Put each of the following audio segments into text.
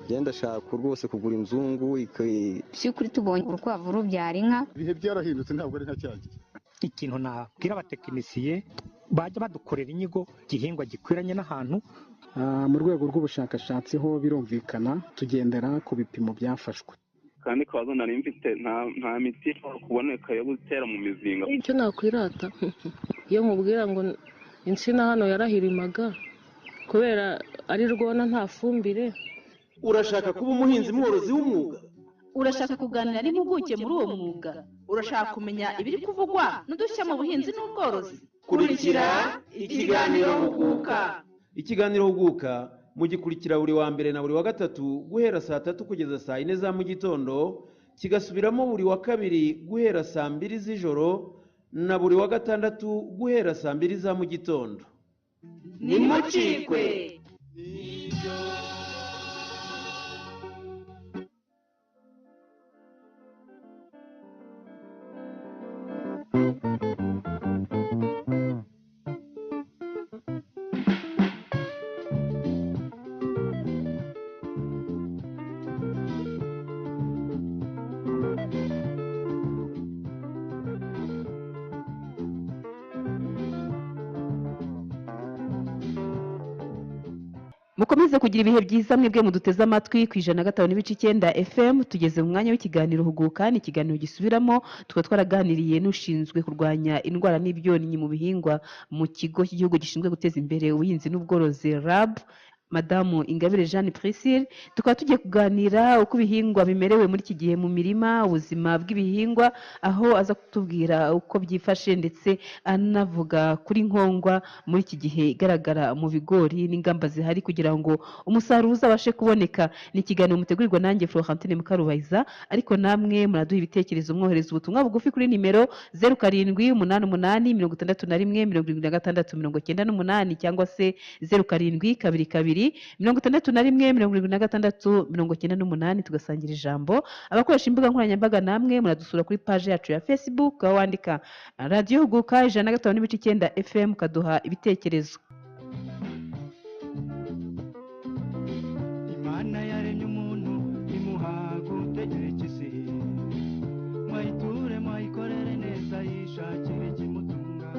Genda shaka rwose kugura inzungu by'ukuri tubonye urukwavu rubyara inka. Ibihe byarahindutse ntabwo ari nka cyagiye. Ikintu nabwira abatekinisiye bajya badukorera inyigo gihingwa gikwiranye n'ahantu. Mu rwego rw'ubushakashatsi ho birumvikana tugendera ku bipimo byafashwe. Kandi kazo nari mfite nta miti kuboneka yo gutera mu mizinga. Icyo nakwirata iyo mubwira ngo insina hano yarahirimaga kubera ari rwona nta fumbire. Urashaka kuba umuhinzi mworozi w'umwuga? Urashaka kuganira n'impuguke muri uwo mwuga? Urashaka kumenya ibiri kuvugwa n'udushya mu buhinzi n'ubworozi? Kurikira ikiganiro Huguka. Ikiganiro Huguka mugikurikira buri wa mbere na buri wa gatatu guhera saa 3 kugeza saa 4 za mu gitondo, kigasubiramo buri wa kabiri guhera saa 2 z'ijoro na buri wa gatandatu guhera saa 2 za mu gitondo. Nimucikwe. Mukomeze kugira ibihe byiza mwebwe muduteze amatwi ku 105.9 FM. Tugeze mu mwanya w'ikiganiro Huguka, ni ikiganiro gisubiramo tukaba twaraganiriye n'ushinzwe kurwanya indwara n'ibyonnyi mu bihingwa mu kigo cy'igihugu gishinzwe guteza imbere ubuhinzi n'ubworozi RAB, Madamu Ingabire Jeanne Priscille. Tukaba tugiye kuganira uko ibihingwa bimerewe muri iki gihe mu mirima, ubuzima bw'ibihingwa, aho aza kutubwira uko byifashe ndetse anavuga kuri nkongwa muri iki gihe igaragara mu bigori n'ingamba zihari kugira ngo umusaruro uzabashe kuboneka. Ni ikiganiro mutegurirwa nanjye Florentine Mukarubayiza, ariko namwe muraduha ibitekerezo mwohereza ubutumwa bugufi kuri nimero 0788177698 cyangwa se 0722 61 tugasangira ijambo. Abakoresha imbuga nkoranyambaga namwe muradusura kuri page yacu ya Facebook, aho wandika Radio Huguka 105.9 FM kaduha ibitekerezo. Imana yaremye umuntu imuha gutekereza, mwayiture mwayikorere neza yishakire ikimutunga.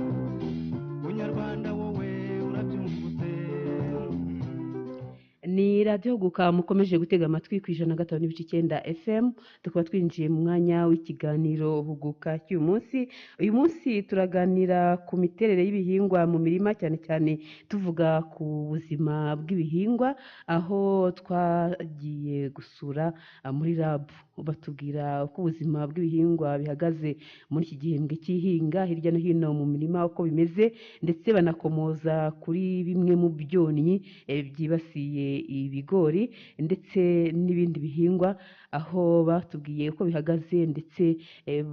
Munyarwanda wowe urabyumvute. Ni Radio Huguka mukomeje gutega amatwi ku 105.9 FM. Tukaba twinjiye mu mwanya w'ikiganiro Huguka cy'uyu munsi. Uyu munsi turaganira ku miterere y'ibihingwa mu mirima, cyane cyane tuvuga ku buzima bw'ibihingwa, aho twagiye gusura muri RAB batubwira uko ubuzima bw'ibihingwa bihagaze muri iki gihembwe cy'ihinga hirya no hino mu mirima uko bimeze, ndetse banakomoza kuri bimwe mu byonnyi byibasiye ibigori ndetse n'ibindi bihingwa, aho batubwiye uko bihagaze ndetse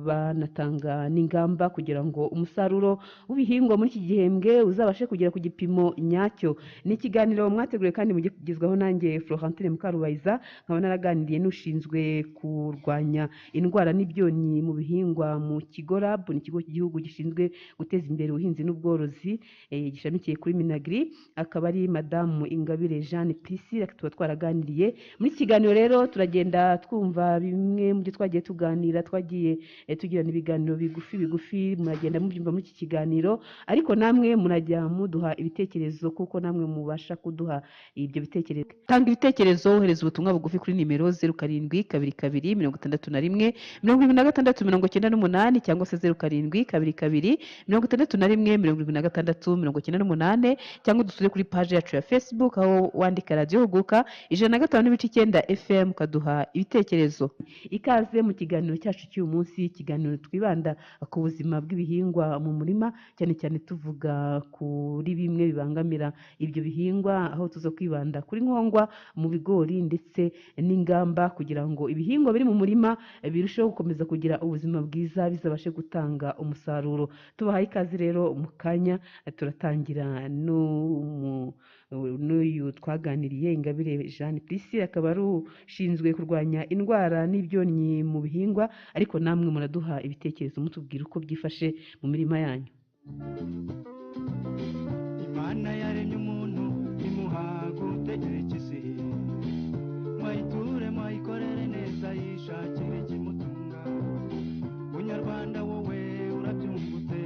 banatanga n'ingamba kugira ngo umusaruro w'ibihingwa muri iki gihembwe uzabashe kugera ku gipimo nyacyo. Ni ikiganiro mwateguriye kandi mugezwaho nanjye Florentine Mukarubayiza, nkaba naraganiriye n'ushinzwe kurwanya indwara n'ibyonnyi mu bihingwa mu kigo RAB, ni ikigo cy'igihugu gishinzwe guteza imbere ubuhinzi n'ubworozi gishamikiye kuri Minagri, akaba ari Madamu Ingabire Jeanne Priscille. Tuba twaraganiriye muri iki kiganiro, rero turagenda twumva bimwe mu byo twagiye tuganira, twagiye tugirana ibiganiro bigufi muragenda mubyumva muri iki kiganiro, ariko namwe murajya muduha ibitekerezo kuko namwe mubasha kuduha ibyo bitekerezo. Tanga ibitekerezo, wohereza ubutumwa bugufi kuri nimero 0722 cyangwa se 0722 cyangwa dusure kuri page yacu ya Facebook, aho wandika Radio Huguka 105.9 FM kaduha ibitekerezo. Ikaze mu kiganiro cyacu cy'uyu munsi, ikiganiro twibanda ku buzima bw'ibihingwa mu murima, cyane cyane tuvuga kuri bimwe bibangamira ibyo bihingwa, aho tuzo kwibanda kuri nkongwa mu bigori ndetse n'ingamba kugira ngo ibihingwa biri mu murima birusheho gukomeza kugira ubuzima bwiza, bizabashe gutanga umusaruro. Tubahaye ikaze rero mu kanya, turatangira n'uyu twaganiriye Ingabire Jeanne Priscille akaba ari ushinzwe kurwanya indwara n'ibyonnyi mu bihingwa, ariko namwe muraduha ibitekerezo mutubwira uko byifashe mu mirima yanyu. Imana yaremye umuntu imuha gutegeka isi, mwayiture mwayikorere neza yishakire ikimutunga. Munyarwanda wowe urabyumvute,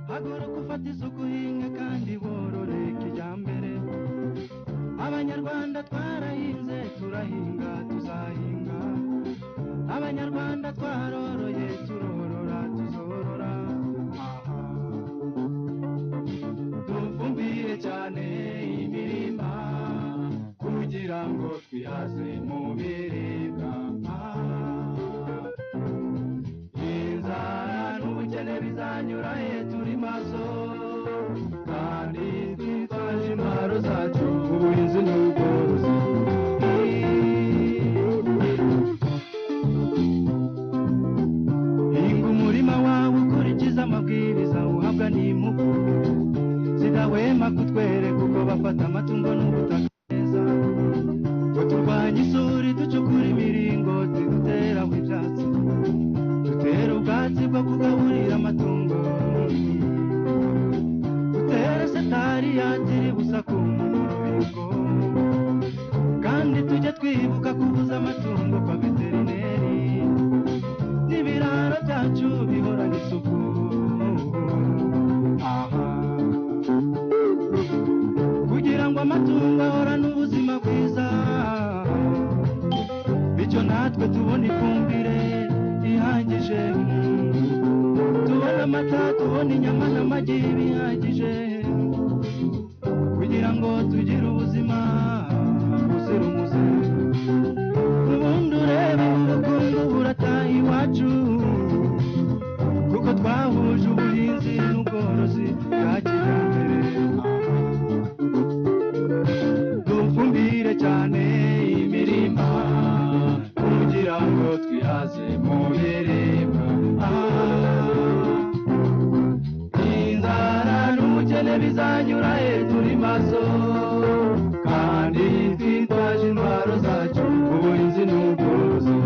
haguruka ufate isuku uhinge kandi borore kijyambere. Abanyarwanda twarahinze turahinga tuzahinga, Abanyarwanda twaroroye turorora tuzorora. Dufumbire cyane imirima kugira ngo twihaze mu biribwa. Inzara n'ubukene bizanyura turi maso, kandi twitwaje intwaro zacu ubuhinzi n'ubworozi. Hinga umurima wawe ukurikiza amabwiriza uhabwa n'impuguke, zidahwema kutwereka uko bafata amatungo n'ubutaka neza, ngo turwanye isuri ducukura imiringoti duteraho ibyatsi, dutera ubwatsi bwo kugaburira amatungo, dutere setari yatiri busa ku rubingo, kandi tujye twibuka kubuza amatungo kwa veterineri, n'ibiraro byacu bihorana isuku. Kugira ngo amatungo ahorane ubuzima bwiza, bityo natwe tubone ifumbire ihagije, tubone amata, tubone inyama n'amagi bihagije, kugira ngo tugire ubuzima buzira umuze. Ubundi urebe ubukungu burataha iwacu, kuko twahuje ubuhinzi n'ubworozi bwa kijyambere. Dufumbire cyane imirima kugira ngo twihaze mu biribwa. Inzara n'ubukene bizanyura turi maso, kandi twitwaje intwaro zacu ubuhinzi n'ubworozi.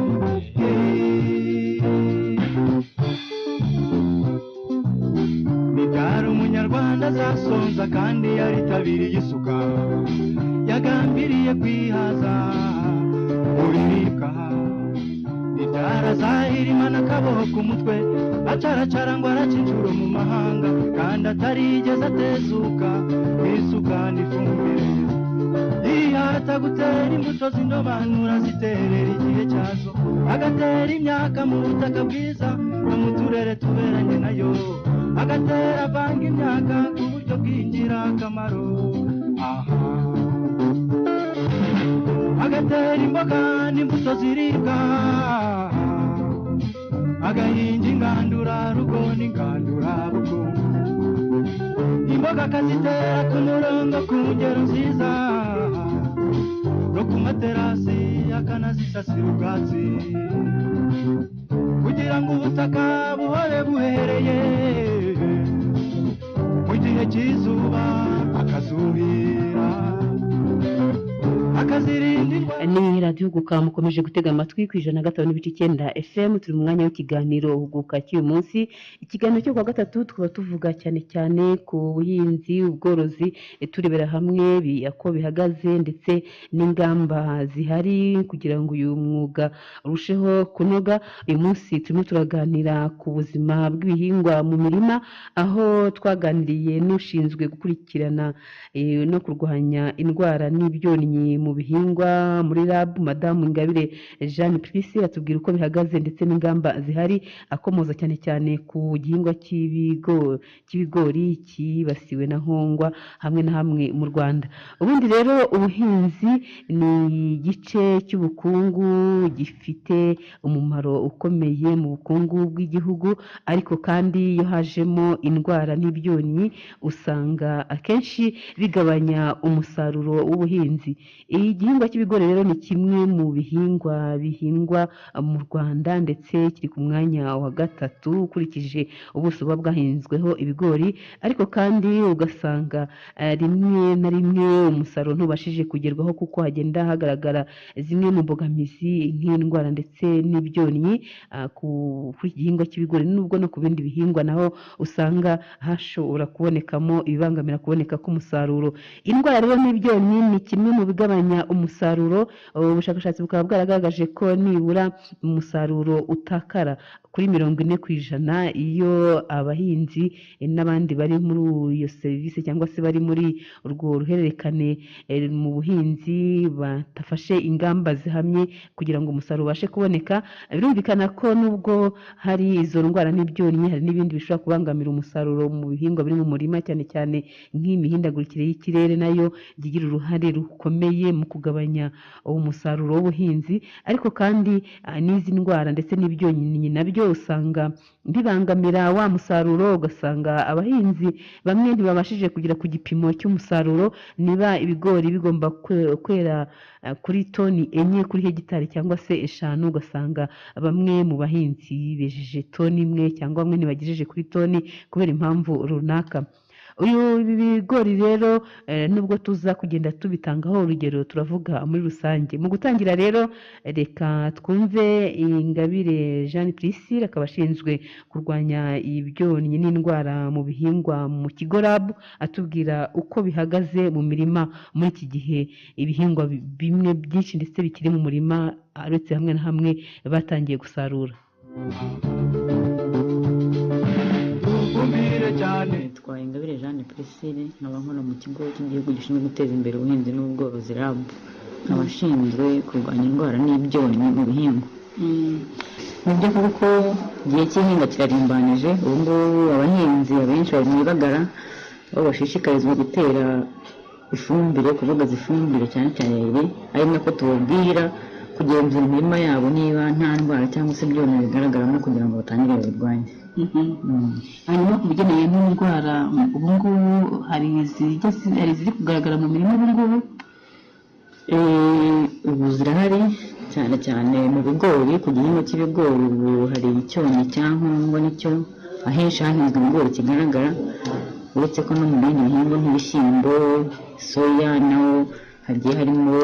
Ntibyari umunyarwanda azasonza kandi yaritabiriye isuka, yagambiriye kwihaza mu biribwa. Ntibyari azahirima n'akaboho ku mutwe, acaracara ngo araca inshuro mu mahanga, kandi atarigeze atezuka isuka n'ifumbire. Yihata gutera imbuto z'indobanura ziterera igihe cyazo, agatera imyaka mu butaka bwiza no mu turere tuberanye nayo, agatera avanga imyaka ku buryo bw'ingirakamaro. Agatera imboga n'imbuto ziribwa, agahinga ingandurarugo n'ingandurabukungu. Imboga akazitera ku murongo ku ngero nziza, no ku materasi akanazisasira ubwatsi, kugira ngo ubutaka buhore buhereye. Mu gihe cy'izuba akazuhira, akazirinda indwara. Ni radiyo Huguka mukomeje gutega amatwi ku 105.9 FM. turi mu mwanya w'ikiganiro Huguka cy'uyu munsi. Ikiganiro cyo kuwa gatatu tukaba tuvuga cyane cyane ku buhinzi, ubworozi, turebera hamwe uko bihagaze ndetse n'ingamba zihari kugira ngo uyu mwuga urusheho kunoga. Uyu munsi turimo turaganira ku buzima bw'ibihingwa mu mirima, aho twaganiriye n'ushinzwe gukurikirana no kurwanya indwara n'ibyonnyi mu bihingwa muri RAB, Madamu Ingabire Jeanne Priscille atubwira uko bihagaze ndetse n'ingamba zihari, akomoza cyane cyane ku gihingwa cy'ibigori cyibasiwe na nkongwa hamwe na hamwe mu Rwanda. Ubundi rero ubuhinzi ni igice cy'ubukungu gifite umumaro ukomeye mu bukungu bw'igihugu, ariko kandi iyo hajemo indwara n'ibyonnyi usanga akenshi bigabanya umusaruro w'ubuhinzi. Iyo igihingwa cy'ibigori rero ni kimwe mu bihingwa bihingwa mu Rwanda ndetse kiri ku mwanya wa gatatu ukurikije ubuso buba bwahinzweho ibigori, ariko kandi ugasanga rimwe na rimwe umusaruro ntubashije kugerwaho kuko hagenda hagaragara zimwe mu mbogamizi nk'indwara ndetse n'ibyonnyi kuri iki gihingwa cy'ibigori, nubwo no ku bindi bihingwa naho usanga hashobora kubonekamo ibibangamira kuboneka k'umusaruro. Indwara rero n'ibyonnyi ni kimwe mu bigabanya umusaruro. Ubushakashatsi bukaba bwaragaragaje ko nibura umusaruro utakara kuri 40% iyo abahinzi n'abandi bari muri iyo serivisi cyangwa se bari muri urwo ruhererekane mu buhinzi batafashe ingamba zihamye kugira ngo umusaruro ubashe kuboneka. Birumvikana ko nubwo hari izo ndwara n'ibyonnyi, hari n'ibindi bishobora kubangamira umusaruro mu bihingwa biri mu murima, cyane cyane nk'imihindagurikire y'ikirere nayo igira uruhare rukomeye mu kugabanya umusaruro w'ubuhinzi, ariko kandi n'izi ndwara ndetse n'ibyonnyi nabyo usanga bibangamira wa musaruro, ugasanga abahinzi bamwe ntibabashije kugera ku gipimo cy'umusaruro. Niba ibigori bigomba kwera kuri toni 4 kuri hegitari cyangwa se 5, ugasanga bamwe mu bahinzi bejeje toni 1 cyangwa bamwe ntibagejeje kuri toni kubera impamvu runaka. Ibi bigori rero nubwo tuza kugenda tubitangaho urugero, turavuga muri rusange. Mu gutangira rero reka twumve Ingabire Jeanne Priscille, akaba ashinzwe kurwanya ibyonnyi n'indwara mu bihingwa mu Kigo Lab, atubwira uko bihagaze mu mirima muri iki gihe ibihingwa bimwe byinshi ndetse bikiri mu murima, uretse hamwe na hamwe batangiye gusarura. Twa Ingabire Jeanne Priscille, nkaba nkora mu kigo cy'igihugu gishinzwe guteza imbere ubuhinzi n'ubworozi RAB, nkaba ashinzwe kurwanya indwara n'ibyonnyi mu bihingwa. Mu byo kuko igihe cy'ihinga kirarimbanije, ubu ngubu abahinzi abenshi bari mu ibagara, aho bashishikarizwa gutera ifumbire, kuvugaza ifumbire cyane cyane iri, ari nako tubabwira kugenzura imirima yabo niba nta ndwara cyangwa se ibyonnyi bigaragaramo kugira ngo batangire babirwanye. Hanyuma ku bigeneye n'indwara, ubu ngubu hari iziri kugaragara mu mirima ubu ngubu? Ubu zirahari cyane cyane mu bigori. Ku gihingwa cy'ibigori ubu hari icyonnyi cya nkongwa, nicyo ahenshi hahinzwe ibigori kigaragara, uretse ko no mu bindi bihingwa nk'ibishyimbo, soya naho hagiye harimo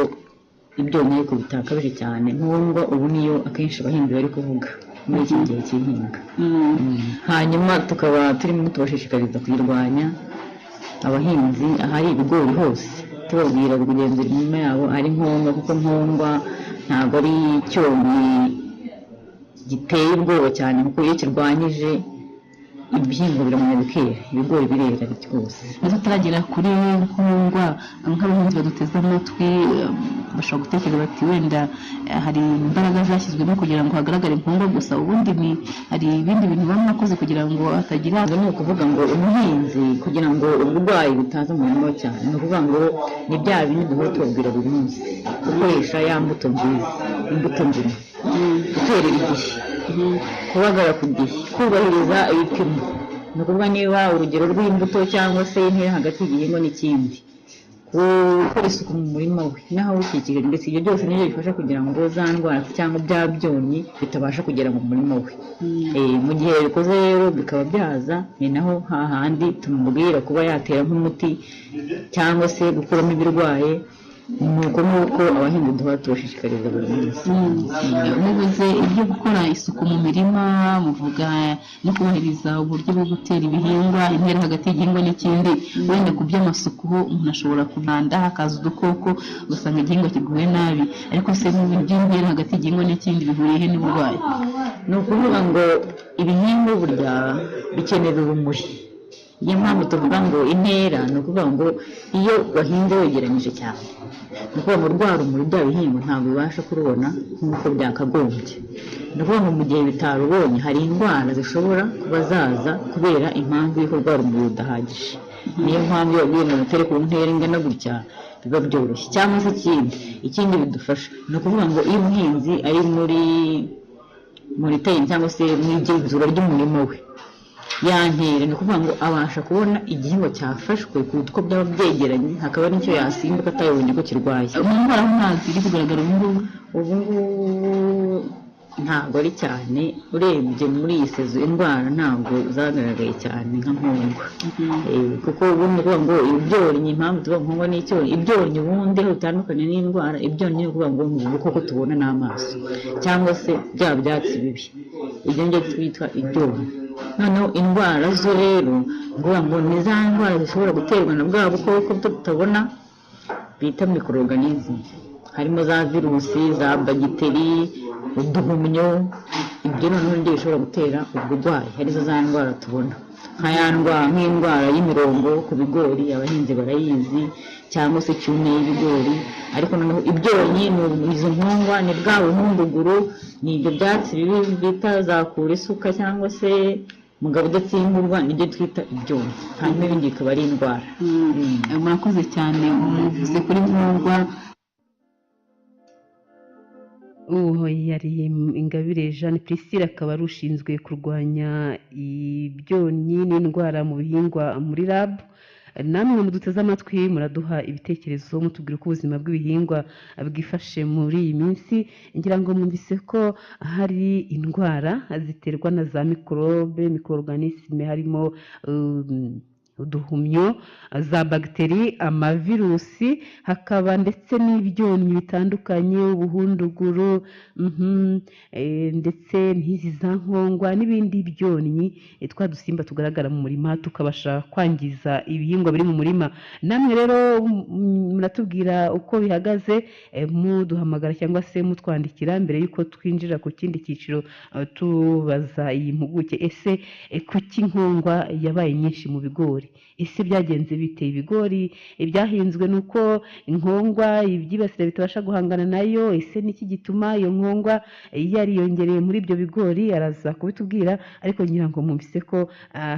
ibyonnyi ariko bitakabije cyane. Nkongwa ubu niyo akenshi abahinzi bari kuvuga muri iki gihe cy'ihinga. Hanyuma tukaba turimo tubashishikariza kuyirwanya abahinzi ahari ibigori hose, tubabwira kugenzura imirima yabo ari nkongwa, kuko nkongwa ntabwo ari icyonnyi giteye ubwoba cyane, kuko iyo kirwanyije ibihingwa biramenya bikera, ibigori birera rwose. Nizo turagera kuri nkongwa, nk'abahinzi baduteze amatwi bashobora gutekereza bati wenda hari imbaraga zashyizwemo kugira ngo hagaragare nkongwa gusa, ubundi hari ibindi bintu baba mwakoze kugira ngo hatagira. Ni ukuvuga ngo umuhinzi kugira ngo uburwayi butaza mu murima cyane, ni ukuvuga ngo ni bya bindi duhora tubabwira buri munsi, gukoresha ya mbuto nziza, imbuto nzima, guterera igihe, kubagara ku gihe, kubahiriza ibipimo. Ni ukuvuga niba urugero rw'imbuto cyangwa se intera hagati y'igihingwa n'ikindi, gukora isuku mu murima we n'aho awukikije, ndetse ibyo byose nibyo bifasha kugira ngo za ndwara cyangwa bya byonnyi bitabasha kugera mu murima we. Mu gihe bikoze rero bikaba byaza, ni naho hahandi tumubwira kuba yatera nk'umuti cyangwa se gukuramo ibirwaye. Nuko abahinzi duhora tubashishikariza buri munsi. Mubuze ibyo gukora isuku mu mirima, muvuga no kubahiriza uburyo bwo gutera ibihingwa, intera hagati y'igihingwa n'ikindi. Wenda ku by'amasuku ho umuntu ashobora kubanda hakaza udukoko ugasanga igihingwa kiguye nabi, ariko se by'intera hagati y'igihingwa n'ikindi bihuriye he n'uburwayi? Ni ukuvuga ngo ibihingwa burya bikenera urumuri. Niyo mpamvu tuvuga ngo intera, ni ukuvuga ngo iyo wahinze wegeranyije cyane, ni ukuvuga ngo rwa rumuri bya bihingwa ntabwo bibasha kurubona nk'uko byakagombye. Ni ukuvuga ngo mu gihe bitarubonye hari indwara zishobora kuba zaza kubera impamvu y'uko rwa rumuri rudahagije. Niyo mpamvu iyo wagiye ngo utere ku ntera ingana gutya biba byoroshye. Cyangwa se ikindi bidufasha, ni ukuvuga ngo iyo umuhinzi ari muri teyini cyangwa se mu igenzura ry'umurimo we, yantera ni ukuvuga ngo abasha kubona igihingwa cyafashwe kuruta uko byaba byegeranye hakaba n'icyo yasimbuka atayibonye ko kirwaye. mu ndwara aho ntazi iri kugaragara ubu ngubu ntabwo ari cyane urebye muri iyi sezo indwara ntabwo zagaragaye cyane nka nkongwa kuko ubundi kuvuga ngo ibyonnyi impamvu tuvuga nkongwa n'icyonnyi ibyonnyi ubundi aho bitandukanye n'indwara ibyonnyi ni ukuvuga ngo ni ubukoko tubona n'amaso cyangwa se bya byatsi bibi ibyo ngibyo twitwa ibyonnyi. noneho indwara zo rero nguvuga ngo ni za ndwara zishobora guterwa na bwa bukoko tutabona bita microorganism harimo za virusi za bagiteri uduhumyo ibyo noneho nibyo bishobora gutera uburwayi arizo za ndwara tubona nk'indwara y'imirongo ku bigori abahinzi barayizi cyangwa se cyume y'ibigori ariko noneho ibyonnyi ni izo nkongwa ni bwa buhunduguru ni ibyo byatsi bibi bita za kura isuka cyangwa se mugabo udatsimburwa nibyo twita ibyonnyi hanyuma ibindi bikaba ari indwara. murakoze cyane muvuze kuri nkongwa. uwo yari Ingabire Jeanne Priscille akaba ari ushinzwe kurwanya ibyonnyi n'indwara mu bihingwa muri RAB. namwe muduteze amatwi muraduha ibitekerezo mutubwira uko ubuzima bw'ibihingwa bwifashe muri iyi minsi. ngira ngo mwumvise ko hari indwara ziterwa na za microorganisme harimo uduhumyo za bagiteri amavirusi hakaba ndetse n'ibyonnyi bitandukanye ubuhunduguru ndetse n'izi za nkongwa n'ibindi byonnyi twa dusimba tugaragara mu murima tukabasha kwangiza ibihingwa biri mu murima. namwe rero muratubwira uko bihagaze muduhamagara cyangwa se mutwandikira mbere y'uko twinjira ku kindi cyiciro tubaza iyi mpuguke ese kuki nkongwa yabaye nyinshi mu bigori ese byagenze biteye ibigori ibyahinzwe nuko inkongwa ibyibasira bitabasha guhangana nayo ese niki gituma iyo nkongwa yariyongereye muri ibyo bigori araza kubitubwira ariko ngira ngo mwumvise ko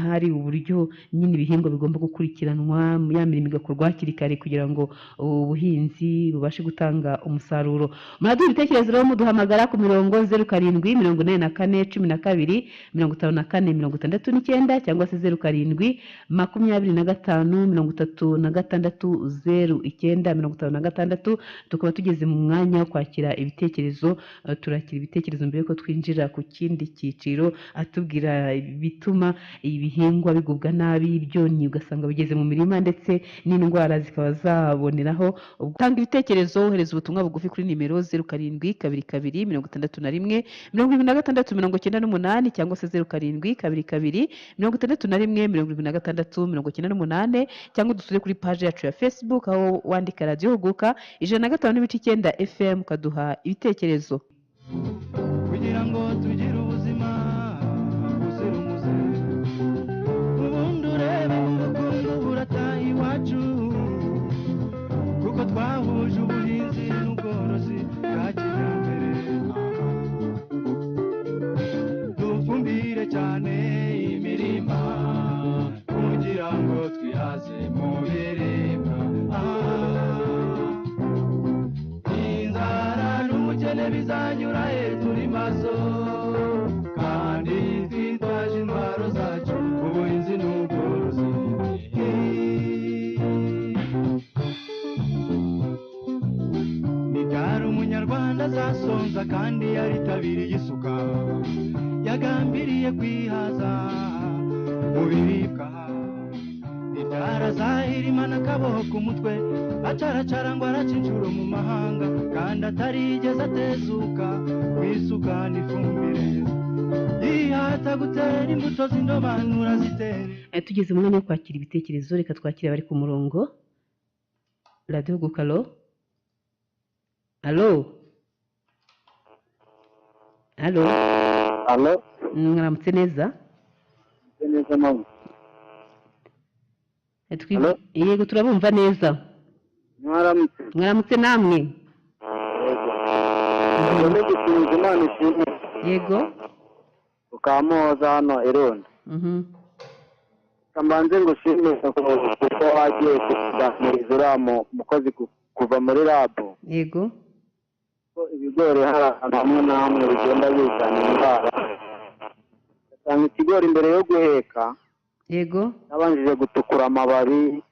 hari uburyo nyine ibihingwa bigomba gukurikiranwa ya mirimo igakorwa hakiri kare kugira ngo ubuhinzi bubashe gutanga umusaruro. muraduha ibitekerezo rero muduhamagara ku mirongo 0784125456 cyangwa se 0725360956 tukaba tugeze mu mwanya wo kwakira ibitekerezo. turakira ibitekerezo mbere yuko twinjira ku kindi cyiciro atubwira bituma ibihingwa bigubwa nabi ibyonnyi ugasanga bigeze mu mirima ndetse n'indwara zikaba zaboneraho. Tanga ibitekerezo ohereza ubutumwa bugufi kuri nimero 0722767698 cyangwa se 0722617698 cyangwa dusure kuri page yacu ya Facebook aho wandika Radio Huguka 105.9 FM kaduha ibitekerezo. kugira ngo tugire ubuzima buzira umuze ubundi urebe urukundo burataha iwacu kuko twahuje ubuhinzi n'ubworozi bwa kijyambere dufumbire cyane imirima kugira ngo twihaze mu biribwa inzara n'umukene bizanyura turi maso kandi twitwaje intwaro zacu ubuhinzi n'ubworozi nibyara umunyarwanda azasonza kandi yaritabiriye isuka yagambiriye kwihaza mu biribwa nibyara zahirima n'akaboho ku mutwe acaracara ngo araca inshuro mu mahanga kandi atarigeze atezuka kwisuka n'ifumbire yihata gutera imbuto z'indobanura zitere. tugeze mu mwanya wo kwakira ibitekerezo reka twakire abari ku murongo. Radio Huguka alo mwaramutse neza yego turabumva neza. mwaramutse namwe yego ukamuhoza hano irundi kambanze ngo ushimire kuko wagiye kuganiriza uriya mukozi kuva muri rabu yego ibigori hari ahantu hamwe na hamwe bigenda bizana indwara usanga ikigori imbere yo guheka yego nabanjije gutukura amababi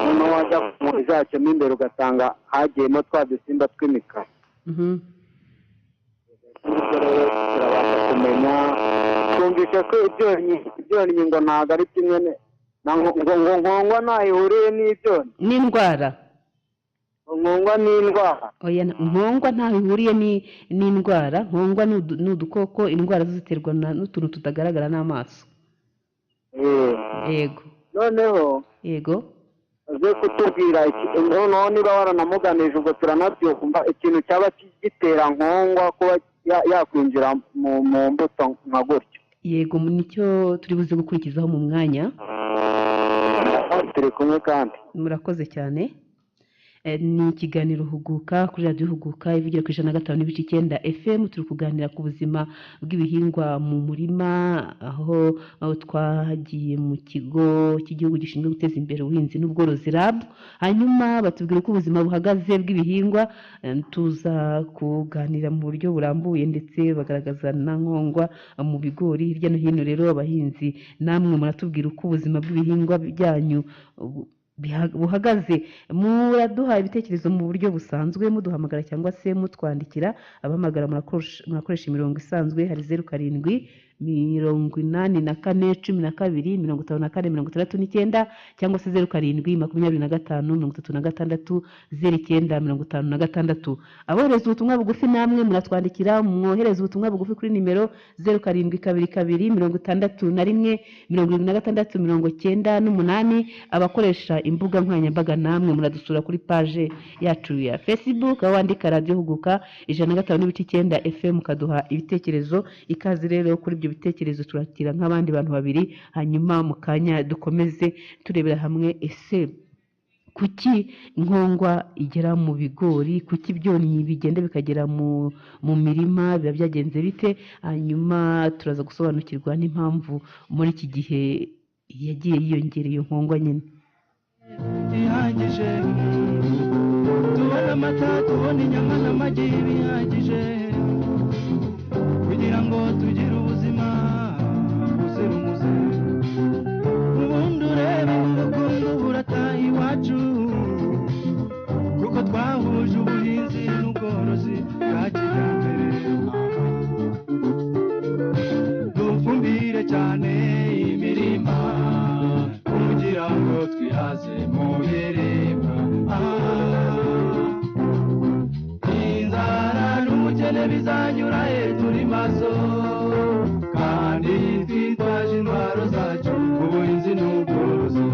noneho wajya muri zacyo mo imbere ugasanga hagiyemo twa dusimba tw'imikara turabasha kumenya twumvisha ko ibyonnyi ngo ntabwo ari kimwe ngo nkongwa ntaho ihuriye n'ibyonnyi n'indwara nkongwa n'indwara oya nkongwa ntaho ihuriye n'indwara nkongwa ni udukoko indwara ziterwa n'utuntu tutagaragara n'amaso yego noneho yego uze kutubwira noneho niba waranamuganije ubwo turanabyumva ikintu cyaba gitera nkongwa kuba yakwinjira mu mbuto nka gutyo yego nicyo turi buze gukurikizaho mu mwanya turi kumwe kandi murakoze cyane ni ikiganiro huguka kuri radiyo huguka ivugira ku 105.9 FM. turi kuganira ku buzima bw'ibihingwa mu murima aho twagiye mu kigo cy'igihugu gishinzwe guteza imbere ubuhinzi n'ubworozi RAB, hanyuma batubwira ko ubuzima buhagaze bw'ibihingwa. tuza kuganira mu buryo burambuye ndetse bagaragaza na nkongwa mu bigori hirya no hino. Rero abahinzi namwe muratubwira uko ubuzima bw'ibihingwa byanyu buhagaze. Muraduha ibitekerezo mu buryo busanzwe muduhamagara cyangwa se mutwandikira. Abahamagara murakoresha imirongo isanzwe, hari 07 84 12 54 cyangwa se 07 25 36 abohereza ubutumwa bugufi namwe muratwandikira, mwohereza ubutumwa bugufi kuri nimero 0722 abakoresha imbuga nkoranyambaga namwe muradusura kuri page yacu ya Facebook aho wandika Radio Huguka 105.9 FM kaduha ibitekerezo. Ikaze rero kuri ibyo bitekerezo turakira nk'abandi bantu babiri, hanyuma mu kanya dukomeze turebera hamwe ese kuki nkongwa igera mu bigori, kuki ibyonnyi bigenda bikagera mu mirima, biba byagenze bite? Hanyuma turaza gusobanukirwa n'impamvu muri iki gihe yagiye yiyongera iyo nkongwa nyine. Ihagije tubona amata, tubona inyama n'amagi bihagije kugira ngo tugire ubuzima buzira umuze. Ubundi urebe ubukungu burataha iwacu kuko twahuje ubuhinzi n'ubworozi bwa kijyambere. Dufumbire cyane imirima kugira ngo twihaze mu biribwa. Inzara n'umukene bizanyura turi maso kandi twitwaje intwaro zacu ubuhinzi n'ubworozi.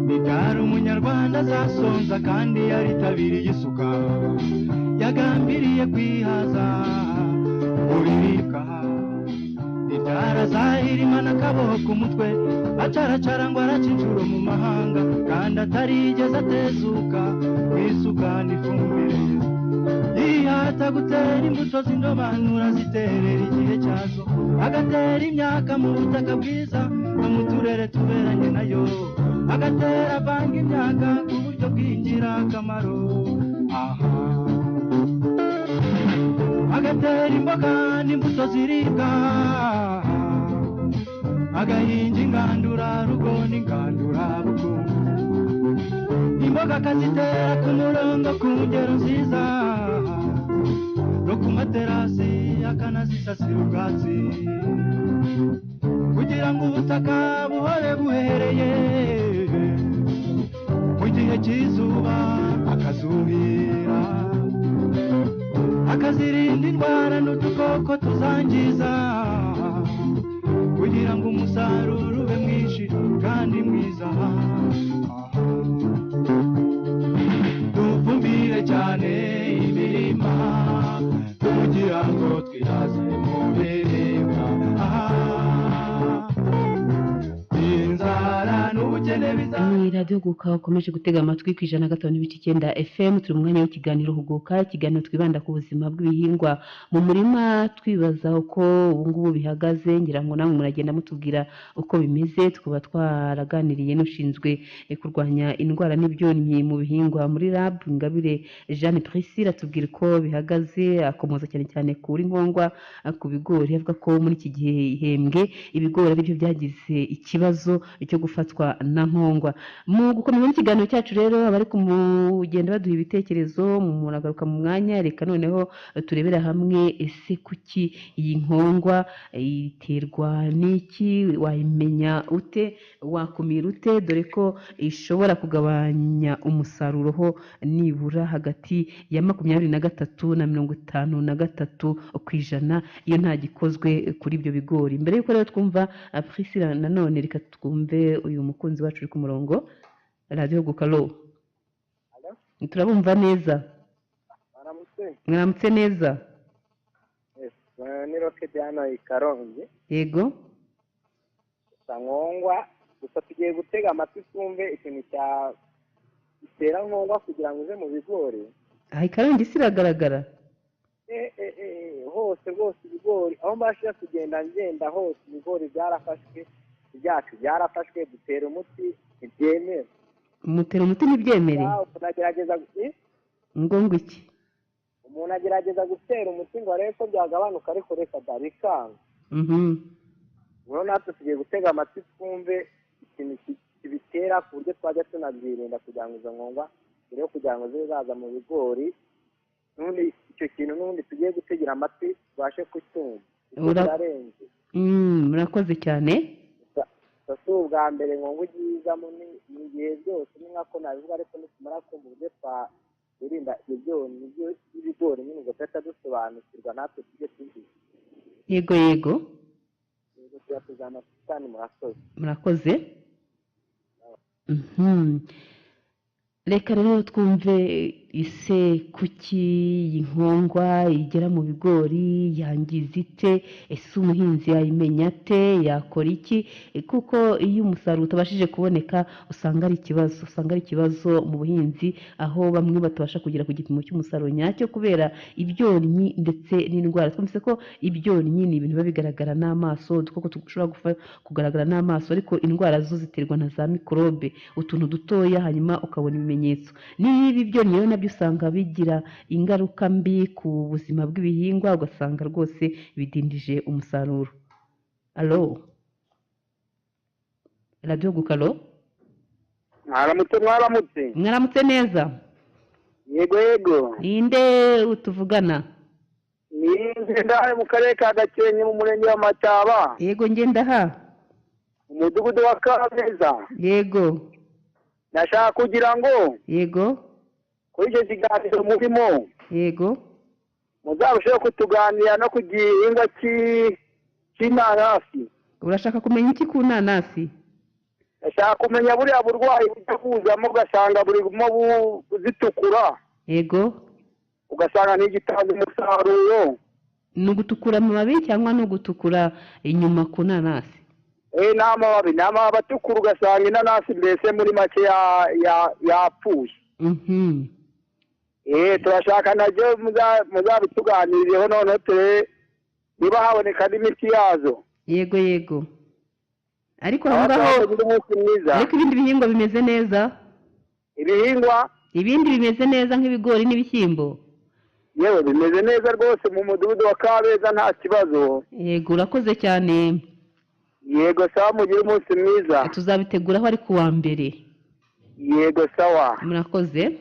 Bigara umunyarwanda azasonza kandi yaritabiriye isuka, yagambiriye kwihaza mu biribwa. Ibyara zahirima n'akaboho ku mutwe, acaracara ngo araca inshuro mu mahanga kandi atarigeze atezuka kwisuka n'ifumbire. Yihata gutera imbuto z'indobanura ziterera igihe cyazo, agatera imyaka mu butaka bwiza no mu turere tuberanye nayo, agatera avanga imyaka ku buryo bw'ingirakamaro. Agatera imboga n'imbuto ziribwa, agahinga ingandurarugo n'ingandurabukungu. Imboga akazitera ku murongo ku ngero nziza, no ku materasi akanazisasira ubwatsi kugira ngo ubutaka buhore buhereye. Mu gihe cy'izuba akazuhira, akazirinda indwara n'udukoko tuzangiza kugira ngo umusaruro ube mwinshi kandi mwiza. Dufumbire cyane imirima kugira ngo twihaze mu biribwa. Inzara n'ubukene ni Radio radiyo huguka ukomeje gutega amatwi ku 105.9 FM. turi mu mwanya w'ikiganiro huguka, ikiganiro twibanda ku buzima bw'ibihingwa mu murima, twibaza uko ubu ngubu bihagaze. Ngira ngo namwe muragenda mutubwira uko bimeze. Twaba twaraganiriye n'ushinzwe kurwanya indwara n'ibyonnyi mu bihingwa muri RAB, Ingabire Jeanne Priscille, atubwira uko bihagaze, akomoza cyane cyane kuri nkongwa, ku bigori. Avuga ko muri iki gihe ihembwe ibigori ari byo byagize ikibazo cyo gufatwa na nkongwa. Mu gukomeza ikiganiro cyacu rero, abari kugenda baduha ibitekerezo, umuntu agaruka mu mwanya. Reka noneho turebera hamwe, ese kuki iyi nkongwa iterwa n'iki, wayimenya ute, wakumira ute, dore ko ishobora kugabanya umusaruro ho nibura hagati ya 23 na 53% iyo nta gikozwe kuri ibyo bigori. Mbere yuko rero twumva Priscilla, nanone reka twumve uyu mukunzi wacu uri ku murongo radio Gukalo. Turabumva neza? Mwaramutse neza? Ni Roke Diana Ikarongi. Yego. Nkongwa gusa tugiye gutega amatwi twumve ikintu cya itera nkongwa kugira ngo uze mu bigori. Ikarongi siragaragara? Hose rwose ibigori aho mbashije kugenda ngenda hose ibigori byarafashwe, ibyacu byarafashwe, dutera umuti ntibyemera. Mutera umuti ntibyemere? Umuntu agerageza ngo iki? Umuntu agerageza gutera umuti ngo arebe ko byagabanuka, ariko reka darikanga. Rero natwe tugiye gutega amatwi twumve ikintu kibitera, ku buryo twajya tunabyirinda kugira ngo izo nkongwa mbere yo kugira ngo zibe zaza mu bigori. N'ubundi icyo kintu n'ubundi tugiye gutegera amatwi tubashe kucyumva. Murakoze cyane. Si ubwa mbere nkongwa igizamo, ni igihe byose ni nkako nabivuga, ariko nitumara kumva uburyo twirinda ibyonnyi by'ibigori nyine ugahita dusobanukirwa natwe tujye tubizi. Yego yego. Tuyateze amatwi kandi murakoze. Murakoze. Reka rero twumve, ise kuki iyi nkongwa igera mu bigori, yangiza ite, ese umuhinzi yayimenya ate, yakora iki? Kuko iyo umusaruro utabashije kuboneka usanga ari ikibazo mu buhinzi, aho bamwe batabasha kugera ku gipimo cy'umusaruro nyacyo kubera ibyonnyi ndetse n'indwara. Twumvise ko ibyonnyi ni ibintu biba bigaragara n'amaso, udukoko dushobora kugaragara n'amaso, ariko indwara zo ziterwa na za mikorobe, utuntu dutoya, hanyuma ukabona ibimenyetso. Niba ibyonnyi rero nabyo usanga bigira ingaruka mbi ku buzima bw'ibihingwa, ugasanga rwose bidindije umusaruro. Alo Radio Gukalo? Mwaramutse neza? Yego. Inde utuvugana? Ndahaye mu karere ka Gakenke mu murenge wa Mataba. Yego, ngendaha umudugudu wa Kabeza. Yego. Nashaka kugira ngo yego kuri icyo kiganiro murimo, yego, muzarusheho kutuganira no ku gihingwa cy'inanasi. Urashaka kumenya iki ku nanasi? Nashaka kumenya buriya burwayi bujya buzamo ugasanga burimo buzitukura. Yego. Ugasanga ntigitanga umusaruro. Ni ugutukura amababi cyangwa ni ugutukura inyuma ku nanasi? N'amababi atukura, ugasanga inanasi mbese muri make yapfuye. Turashaka nabyo muzabituganirireho, noneho niba haboneka n'imiti yazo. Yego yego. Ariko aho ngaho, ariko ibindi bihingwa bimeze neza? Ibindi bimeze neza nk'ibigori n'ibishyimbo? Yewe bimeze neza rwose mu mudugudu wa Kabeza, nta kibazo. Yego, urakoze cyane. Yego sawa, mugire umunsi mwiza. Tuzabiteguraho ari kuwa mbere. Yego sawa. Murakoze.